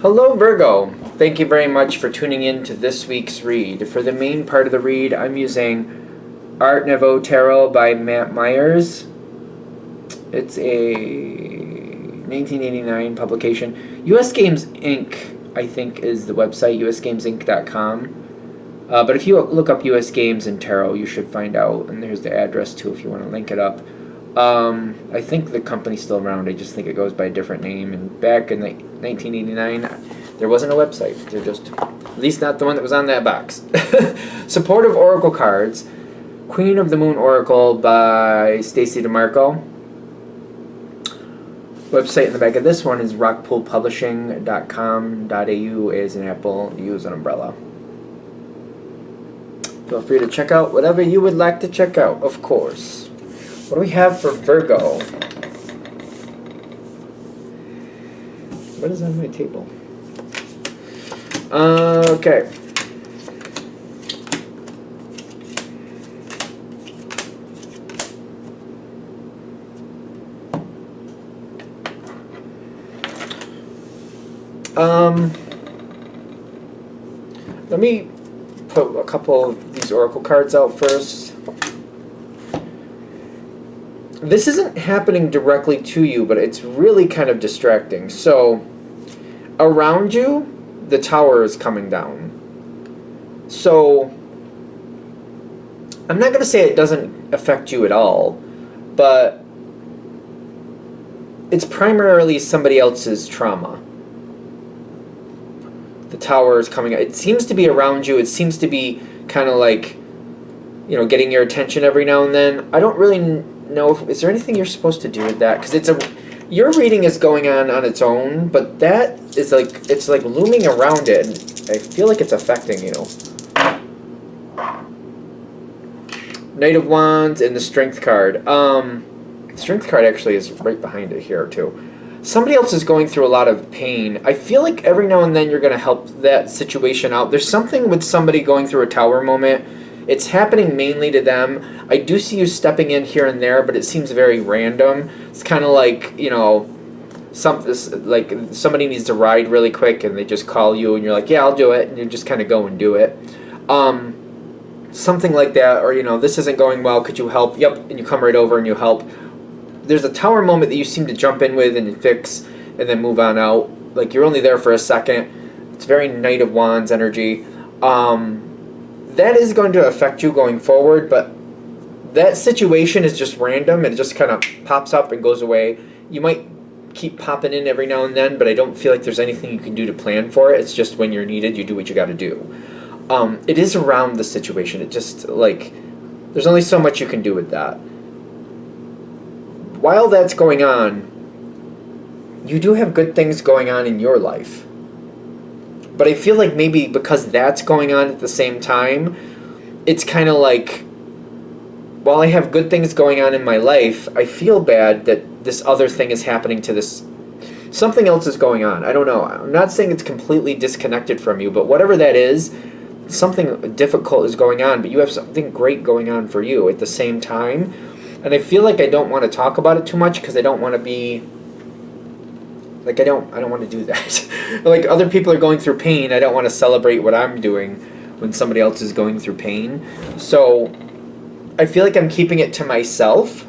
Hello, Virgo. Thank you very much for tuning in to this week's read. For the main part of the read, I'm using Art Nouveau Tarot by Matt Myers. It's a 1989 publication. US Games Inc., I think, is the website, usgamesinc.com. But if you look up US Games and Tarot, you should find out, and there's the address too if you want to link it up. I think the company's still around. I just think it goes by a different name. And back in 1989, there wasn't a website. They're just, at least not the one that was on that box. Supportive Oracle Cards. Queen of the Moon Oracle by Stacy DeMarco. Website in the back of this one is rockpoolpublishing.com.au as an apple, U as an umbrella. Feel free to check out whatever you would like to check out, of course. What do we have for Virgo? What is on my table? Okay. Let me put a couple of these oracle cards out first. This isn't happening directly to you, but it's really kind of distracting. So, around you, the tower is coming down. So, I'm not going to say it doesn't affect you at all, but it's primarily somebody else's trauma. The tower is coming out. It seems to be around you. It seems to be kind of like, you know, getting your attention every now and then. I don't really know is there anything you're supposed to do with that, because your reading is going on its own, but that is like, it's like looming around it, and I feel like it's affecting you. Knight of Wands and the Strength card. Strength card actually is right behind it here too. Somebody else is going through a lot of pain. I feel like every now and then you're going to help that situation out. There's something with somebody going through a tower moment. It's happening mainly to them. I do see you stepping in here and there, but it seems very random. It's kind of like, you know, like somebody needs to ride really quick and they just call you and you're like, yeah, I'll do it. And you just kind of go and do it. Something like that. Or, you know, this isn't going well. Could you help? Yep. And you come right over and you help. There's a tower moment that you seem to jump in with and fix and then move on out. Like you're only there for a second. It's very Knight of Wands energy. That is going to affect you going forward, but that situation is just random. It just kind of pops up and goes away. You might keep popping in every now and then, but I don't feel like there's anything you can do to plan for it. It's just when you're needed, you do what you got to do. It is around the situation. It just, like, there's only so much you can do with that. While that's going on, you do have good things going on in your life. But I feel like maybe because that's going on at the same time, it's kind of like, while I have good things going on in my life, I feel bad that this other thing is happening to this. Something else is going on. I don't know. I'm not saying it's completely disconnected from you, but whatever that is, something difficult is going on, but you have something great going on for you at the same time. And I feel like I don't want to talk about it too much because I don't want to be like I don't want to do that. Like other people are going through pain, I don't want to celebrate what I'm doing when somebody else is going through pain. So I feel like I'm keeping it to myself.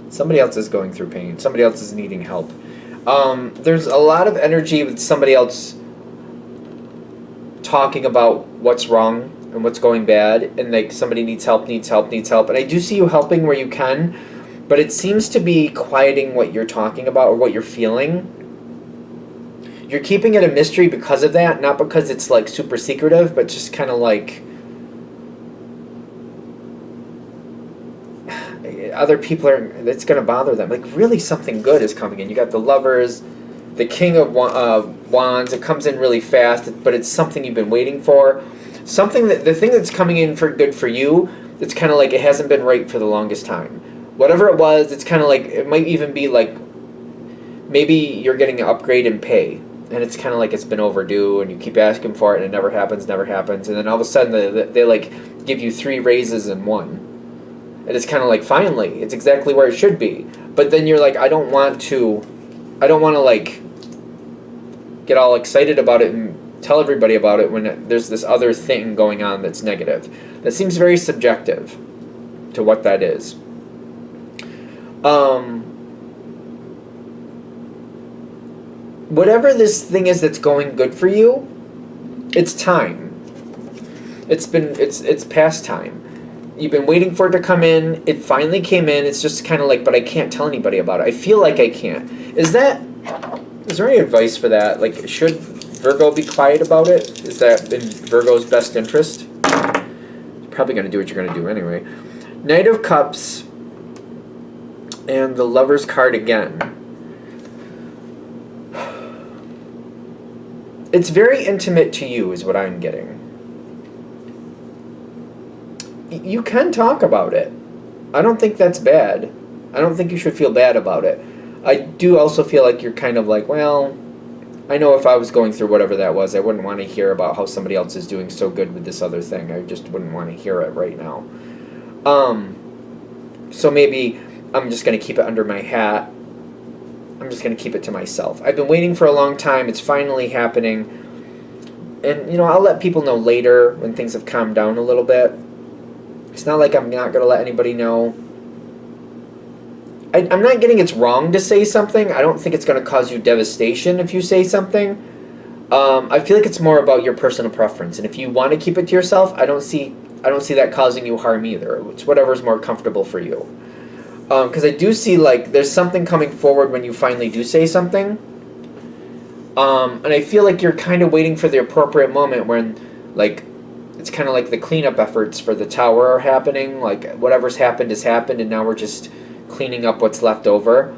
Somebody else is going through pain. Somebody else is needing help. There's a lot of energy with somebody else talking about what's wrong and what's going bad, and like somebody needs help, and I do see you helping where you can, but it seems to be quieting what you're talking about or what you're feeling. You're keeping it a mystery because of that, not because it's like super secretive, but just kind of like other people are, it's going to bother them. Like really something good is coming in. You got the Lovers, the King of Wands. It comes in really fast, but it's something you've been waiting for. Something that the thing that's coming in for good for you, it's kind of like it hasn't been right for the longest time. Whatever it was, it's kind of like, it might even be like maybe you're getting an upgrade in pay, and it's kind of like it's been overdue, and you keep asking for it, and it never happens, and then all of a sudden they like give you 3 raises in one, and it's kind of like finally, it's exactly where it should be. But then you're like, I don't want to like get all excited about it and tell everybody about it when there's this other thing going on that's negative. That seems very subjective to what that is. Whatever this thing is that's going good for you, it's time. It's past time. You've been waiting for it to come in. It finally came in. It's just kind of like, but I can't tell anybody about it. I feel like I can't. Is there any advice for that? Like, should Virgo be quiet about it? Is that in Virgo's best interest? You're probably going to do what you're going to do anyway. Knight of Cups and the Lover's card again. It's very intimate to you is what I'm getting. You can talk about it. I don't think that's bad. I don't think you should feel bad about it. I do also feel like you're kind of like, well, I know if I was going through whatever that was, I wouldn't want to hear about how somebody else is doing so good with this other thing. I just wouldn't want to hear it right now. So maybe I'm just going to keep it under my hat. I'm just going to keep it to myself. I've been waiting for a long time. It's finally happening. And, I'll let people know later when things have calmed down a little bit. It's not like I'm not going to let anybody know. I'm not getting it's wrong to say something. I don't think it's going to cause you devastation if you say something. I feel like it's more about your personal preference. And if you want to keep it to yourself, I don't see that causing you harm either. It's whatever's more comfortable for you. Because I do see, like, there's something coming forward when you finally do say something. And I feel like you're kind of waiting for the appropriate moment when, like, it's kind of like the cleanup efforts for the tower are happening. Like, whatever's happened has happened, and now we're just cleaning up what's left over.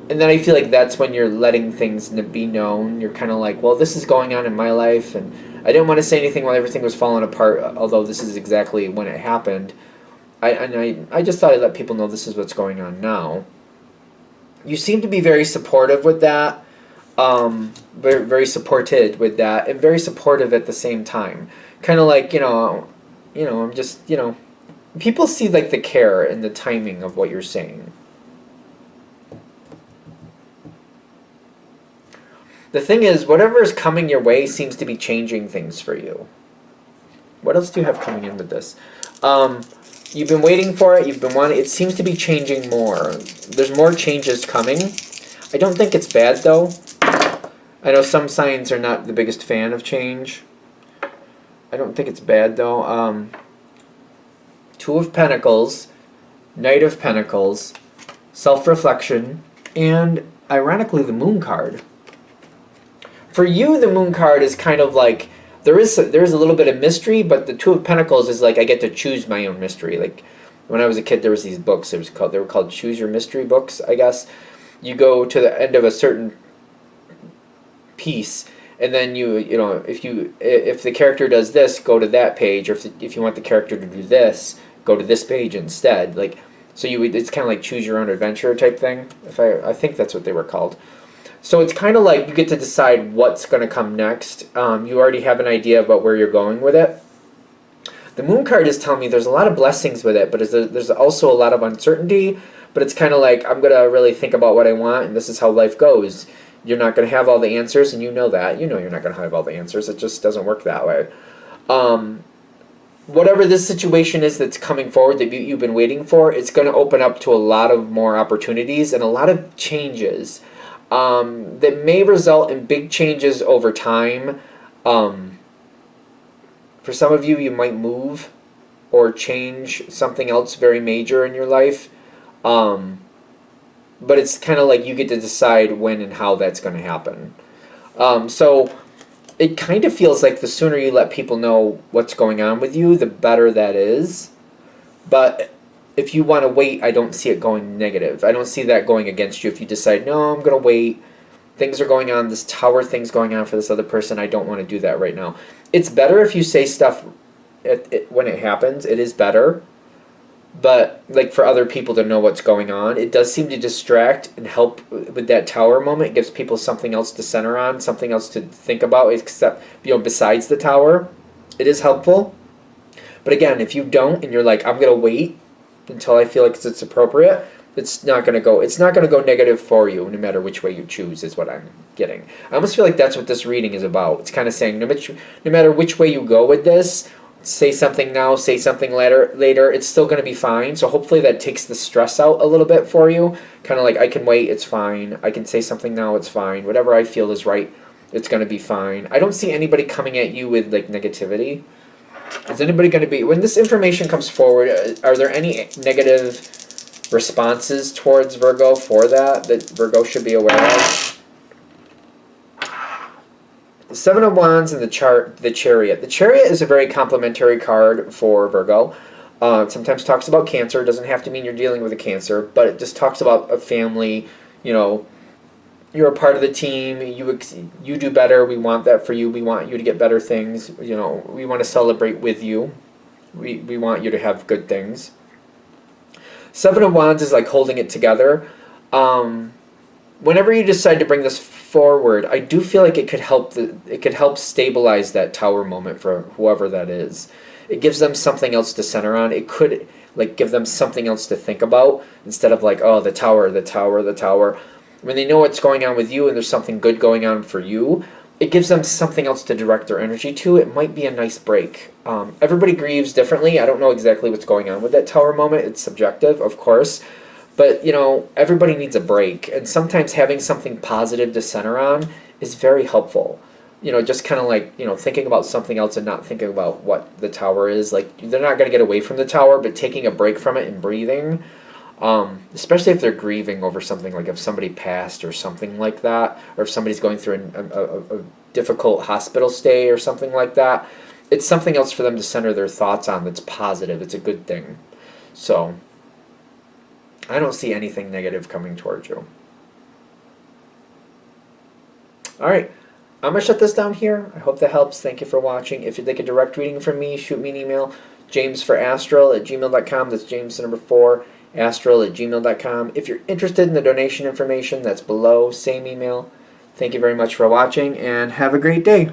And then I feel like that's when you're letting things be known. You're kind of like, well, this is going on in my life, and I didn't want to say anything while everything was falling apart, although this is exactly when it happened. I just thought I'd let people know this is what's going on now. You seem to be very supportive with that, very, very supported with that, and very supportive at the same time. Kind of like, I'm just, people see, like, the care and the timing of what you're saying. The thing is, whatever is coming your way seems to be changing things for you. What else do you have coming in with this? You've been waiting for it. You've been wanting. It seems to be changing more. There's more changes coming. I don't think it's bad, though. I know some signs are not the biggest fan of change. I don't think it's bad, though. Two of Pentacles, Knight of Pentacles, Self-Reflection, and, ironically, the Moon card. For you, the Moon card is kind of like, there is a little bit of mystery, but the Two of Pentacles is like, I get to choose my own mystery. Like, when I was a kid, there was these books. They were called Choose Your Mystery books, I guess. You go to the end of a certain piece, and then if the character does this, go to that page, or if you want the character to do this, go to this page instead. Like, so it's kind of like choose your own adventure type thing. I think that's what they were called. So it's kind of like you get to decide what's going to come next. You already have an idea about where you're going with it. The Moon card is telling me there's a lot of blessings with it, but there's also a lot of uncertainty. But it's kind of like, I'm going to really think about what I want, and this is how life goes. You're not going to have all the answers, and you know that. You know you're not going to have all the answers. It just doesn't work that way. Whatever this situation is that's coming forward that you've been waiting for, it's going to open up to a lot of more opportunities and a lot of changes that may result in big changes over time. For some of you, you might move or change something else very major in your life. But it's kind of like you get to decide when and how that's going to happen. So it kind of feels like the sooner you let people know what's going on with you, the better that is. But if you want to wait, I don't see it going negative. I don't see that going against you if you decide, no, I'm going to wait. Things are going on. This tower thing's going on for this other person. I don't want to do that right now. It's better if you say stuff when it happens. It is better. But, like, for other people to know what's going on, it does seem to distract and help with that tower moment. It gives people something else to center on, something else to think about, except, besides the tower. It is helpful. But again, if you don't, and you're like, I'm going to wait until I feel like it's appropriate, it's not going to go negative for you no matter which way you choose, is what I'm getting. I almost feel like that's what this reading is about. It's kind of saying no matter which way you go with this, say something now, say something later, it's still going to be fine. So hopefully that takes the stress out a little bit for you. Kind of like, I can wait, it's fine. I can say something now, it's fine. Whatever I feel is right, it's going to be fine. I don't see anybody coming at you with like negativity. Is anybody going to be, when this information comes forward, are there any negative responses towards Virgo for that Virgo should be aware of? The Seven of Wands and the Chariot. The Chariot is a very complimentary card for Virgo. Sometimes talks about Cancer. It doesn't have to mean you're dealing with a Cancer, but it just talks about a family. You know, you're a part of the team. You do better. We want that for you. We want you to get better things. You know, we want to celebrate with you. We want you to have good things. Seven of Wands is like holding it together. Whenever you decide to bring this forward, I do feel like it could help stabilize that Tower moment for whoever that is. It gives them something else to center on. It could like give them something else to think about instead of like, oh, the tower. When they know what's going on with you and there's something good going on for you, it gives them something else to direct their energy to. It might be a nice break. Everybody grieves differently. I don't know exactly what's going on with that Tower moment. It's subjective, of course. But, you know, everybody needs a break. And sometimes having something positive to center on is very helpful. You know, just kind of like, you know, thinking about something else and not thinking about what the tower is. Like, they're not going to get away from the tower, but taking a break from it and breathing, especially if they're grieving over something, like if somebody passed or something like that, or if somebody's going through a difficult hospital stay or something like that. It's something else for them to center their thoughts on that's positive. It's a good thing. So I don't see anything negative coming towards you. All right. I'm going to shut this down here. I hope that helps. Thank you for watching. If you'd like a direct reading from me, shoot me an email, jamesforastral@gmail.com. That's James the number 4, astral@gmail.com. If you're interested in the donation information, that's below, same email. Thank you very much for watching, and have a great day.